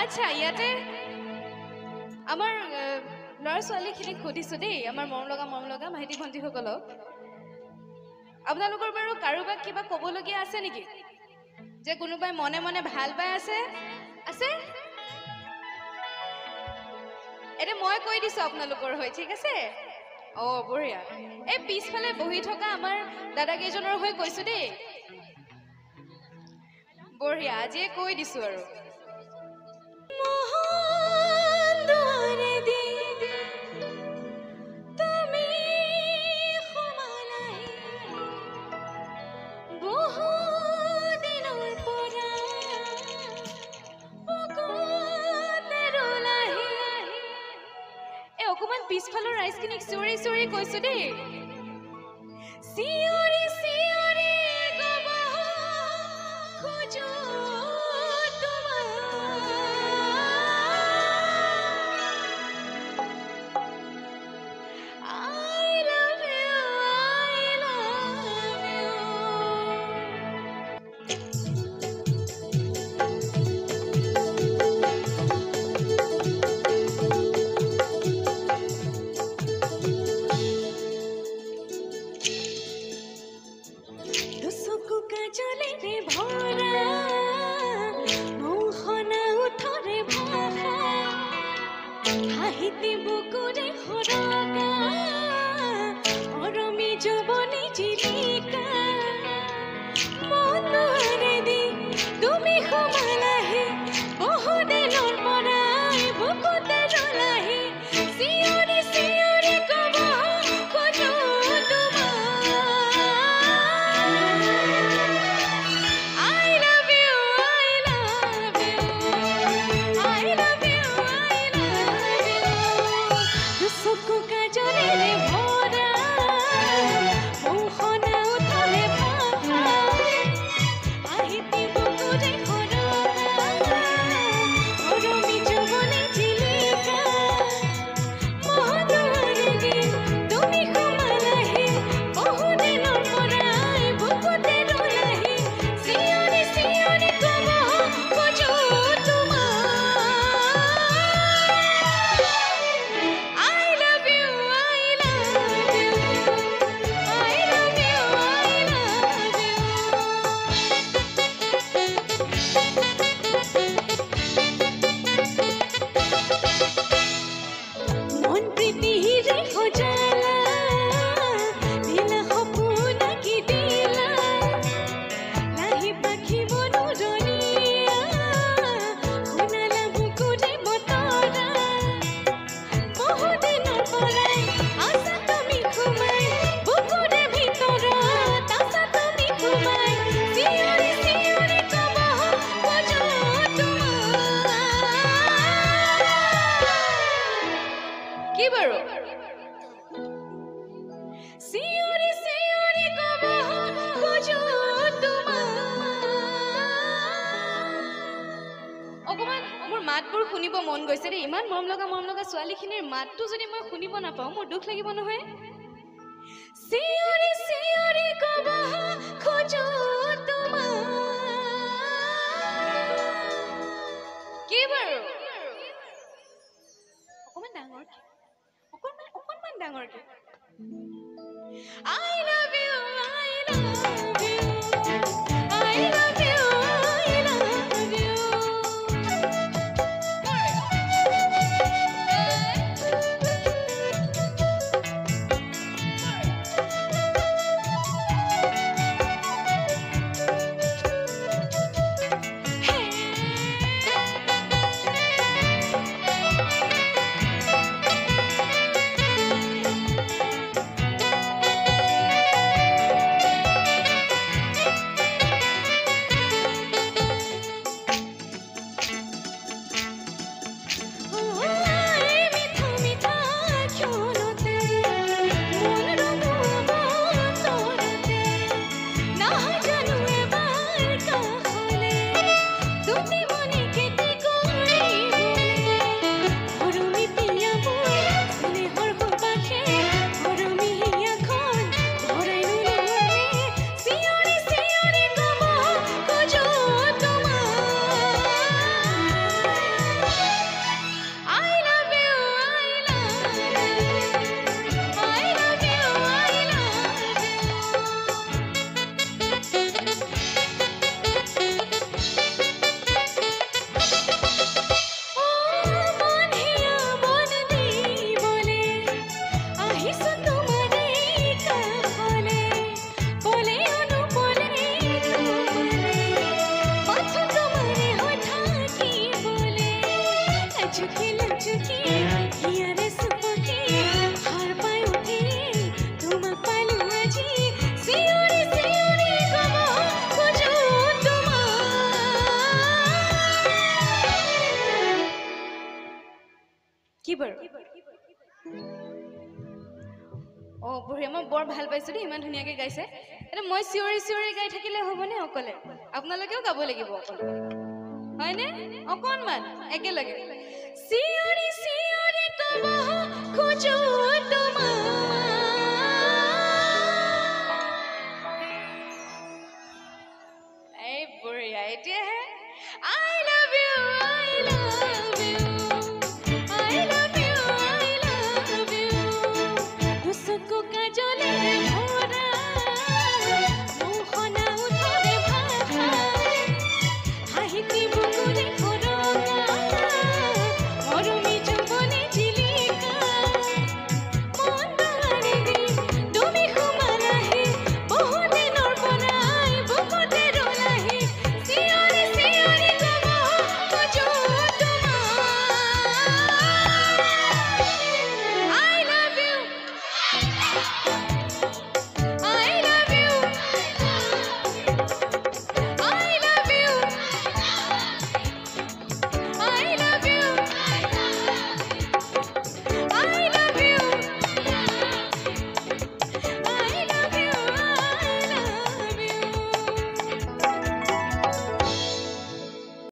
আচ্ছা ইয়াতে আমাৰ ল'ৰা ছোৱালীখিনিক সুধিছোঁ দেই আমাৰ মৰম লগা ভাইটি ভণ্টিসকলক আপোনালোকৰ বাৰু কাৰোবাক কিবা ক'বলগীয়া আছে নেকি যে কোনোবাই মনে মনে ভাল পাই আছে আছে এটা মই কৈ দিছোঁ আপোনালোকৰ হৈ ঠিক আছে বঢ়িয়া এই পিছফালে বহি থকা আমাৰ দাদাকেইজনৰ হৈ কৈছোঁ দেই বঢ়িয়া আজিয়ে কৈ দিছোঁ আৰু পিছফালৰ ৰাইজখিনিক চিঞৰি চিঞৰি কৈছো দেই চিঞৰি চিঞৰি গাব খোজো মাতবোৰ শুনিব মন গৈছে ৰে ইমান মৰম লগা ছোৱালীখিনিৰ মাতটো যদি মই শুনিব নাপাওঁ মোৰ দুখ লাগিব নহয় চিঞৰি চিঞৰি কব খোজো তোমাক কি বাৰু অকণমান ডাঙৰকে I love you I love you I love you লুচুকি লুচুকি হিয়াৰে সুপকি হাৰ পাই উঠি তোমাক পালো আজি চিঞৰি চিঞৰি কব খোজো তোমাক কি বাৰু বুঢ়ী মই বৰ ভাল পাইছো দেই ইমান ধুনীয়াকে গাইছে এতিয়া মই চিঞৰি চিঞৰি গাই থাকিলে হ'বনে অকলে আপোনালোকেও গাব লাগিব অকলে হয়নে অকণমান একেলগে চিঞৰি চিঞৰি কব খোজো